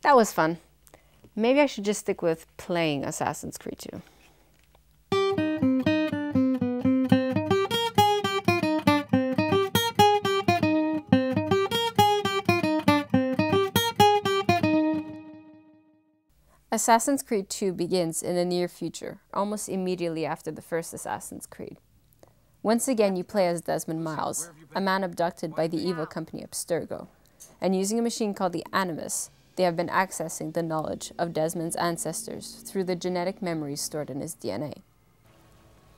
That was fun. Maybe I should just stick with playing Assassin's Creed 2. Assassin's Creed 2 begins in the near future, almost immediately after the first Assassin's Creed. Once again, you play as Desmond Miles, a man abducted by the evil company Abstergo, and using a machine called the Animus, they have been accessing the knowledge of Desmond's ancestors through the genetic memories stored in his DNA.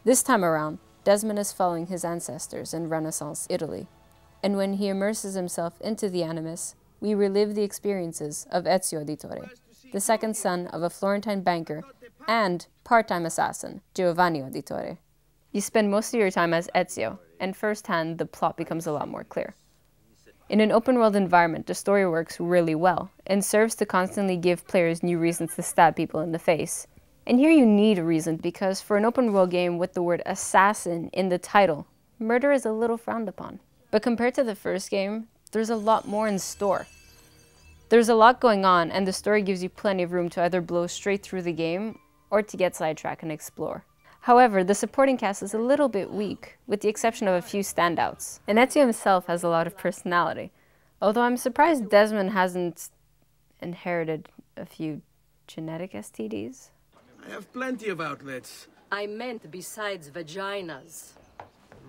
This time around, Desmond is following his ancestors in Renaissance Italy, and when he immerses himself into the Animus, we relive the experiences of Ezio Auditore, the second son of a Florentine banker and part-time assassin, Giovanni Auditore. You spend most of your time as Ezio, and firsthand the plot becomes a lot more clear. In an open-world environment, the story works really well, and serves to constantly give players new reasons to stab people in the face. And here you need a reason, because for an open-world game with the word assassin in the title, murder is a little frowned upon. But compared to the first game, there's a lot more in store. There's a lot going on, and the story gives you plenty of room to either blow straight through the game, or to get sidetracked and explore. However, the supporting cast is a little bit weak, with the exception of a few standouts. And Ezio himself has a lot of personality, although I'm surprised Desmond hasn't inherited a few genetic STDs. I have plenty of outlets. I meant besides vaginas.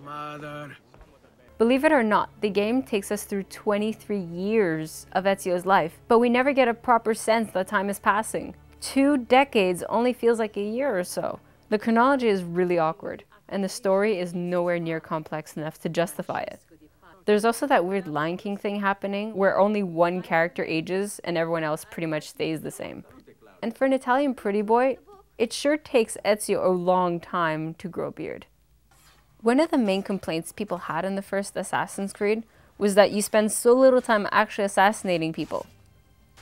Mother. Believe it or not, the game takes us through 23 years of Ezio's life, but we never get a proper sense that time is passing. 2 decades only feels like a year or so. The chronology is really awkward, and the story is nowhere near complex enough to justify it. There's also that weird Lion King thing happening, where only one character ages and everyone else pretty much stays the same. And for an Italian pretty boy, it sure takes Ezio a long time to grow a beard. One of the main complaints people had in the first Assassin's Creed was that you spend so little time actually assassinating people.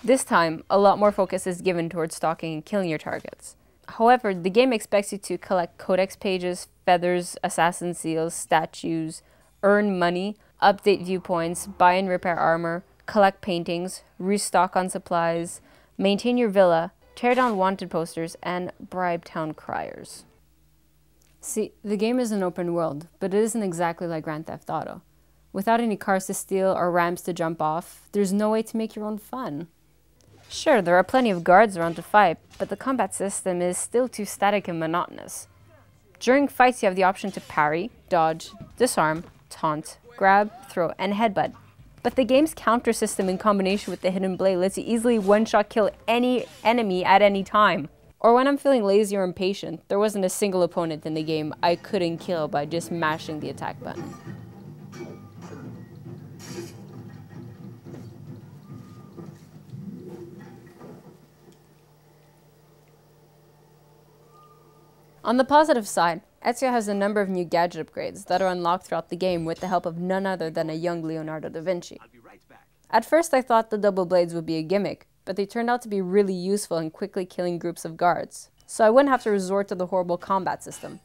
This time, a lot more focus is given towards stalking and killing your targets. However, the game expects you to collect codex pages, feathers, assassin seals, statues, earn money, update viewpoints, buy and repair armor, collect paintings, restock on supplies, maintain your villa, tear down wanted posters, and bribe town criers. See, the game is an open world, but it isn't exactly like Grand Theft Auto. Without any cars to steal or ramps to jump off, there's no way to make your own fun. Sure, there are plenty of guards around to fight, but the combat system is still too static and monotonous. During fights you have the option to parry, dodge, disarm, taunt, grab, throw, and headbutt. But the game's counter system in combination with the hidden blade lets you easily one-shot kill any enemy at any time. Or when I'm feeling lazy or impatient, there wasn't a single opponent in the game I couldn't kill by just mashing the attack button. On the positive side, Ezio has a number of new gadget upgrades that are unlocked throughout the game with the help of none other than a young Leonardo da Vinci. At first I thought the double blades would be a gimmick, but they turned out to be really useful in quickly killing groups of guards, so I wouldn't have to resort to the horrible combat system.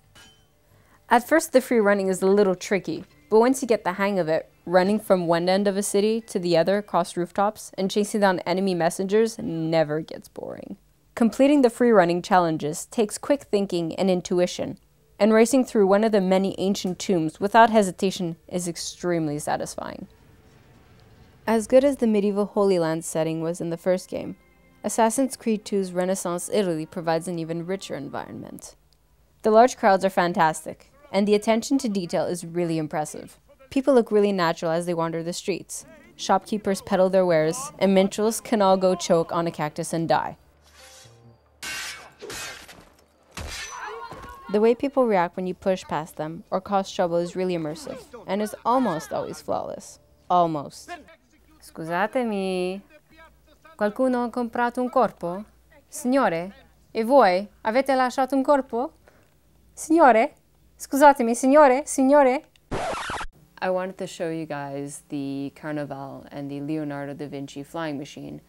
At first the free running is a little tricky, but once you get the hang of it, running from one end of a city to the other across rooftops and chasing down enemy messengers never gets boring. Completing the free running challenges takes quick thinking and intuition, and racing through one of the many ancient tombs without hesitation is extremely satisfying. As good as the medieval Holy Land setting was in the first game, Assassin's Creed 2's Renaissance Italy provides an even richer environment. The large crowds are fantastic, and the attention to detail is really impressive. People look really natural as they wander the streets. Shopkeepers peddle their wares, and minstrels can all go choke on a cactus and die. The way people react when you push past them or cause trouble is really immersive, and is almost always flawless. Almost. Scusatemi, qualcuno ha comprato un corpo? Signore, e voi avete lasciato un corpo? Signore? Scusatemi, signore? Signore? I wanted to show you guys the Carnival and the Leonardo da Vinci flying machine,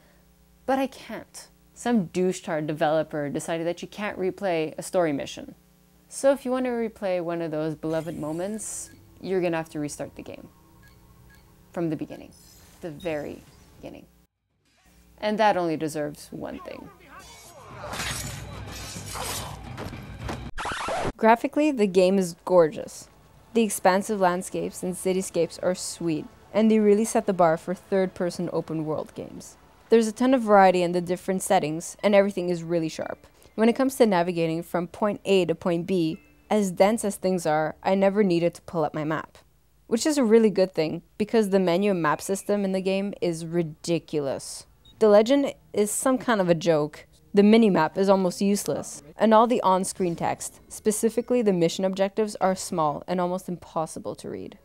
but I can't. Some douche-tard developer decided that you can't replay a story mission. So if you want to replay one of those beloved moments, you're gonna have to restart the game. From the beginning. The very beginning. And that only deserves one thing. Graphically, the game is gorgeous. The expansive landscapes and cityscapes are sweet, and they really set the bar for third-person open-world games. There's a ton of variety in the different settings, and everything is really sharp. When it comes to navigating from point A to point B, as dense as things are, I never needed to pull up my map. Which is a really good thing, because the menu and map system in the game is ridiculous. The legend is some kind of a joke. The minimap is almost useless, and all the on-screen text, specifically the mission objectives, are small and almost impossible to read.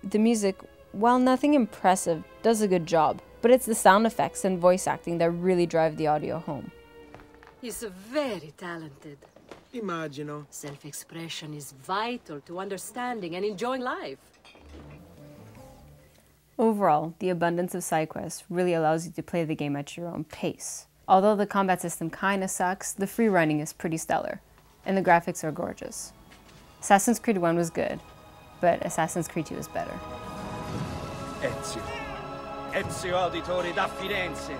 The music, while nothing impressive, does a good job, but it's the sound effects and voice acting that really drive the audio home. He's very talented. Immagino. Self-expression is vital to understanding and enjoying life. Overall, the abundance of side quests really allows you to play the game at your own pace. Although the combat system kinda sucks, the free running is pretty stellar, and the graphics are gorgeous. Assassin's Creed 1 was good, but Assassin's Creed 2 is better. Ezio. Ezio Auditore da Firenze.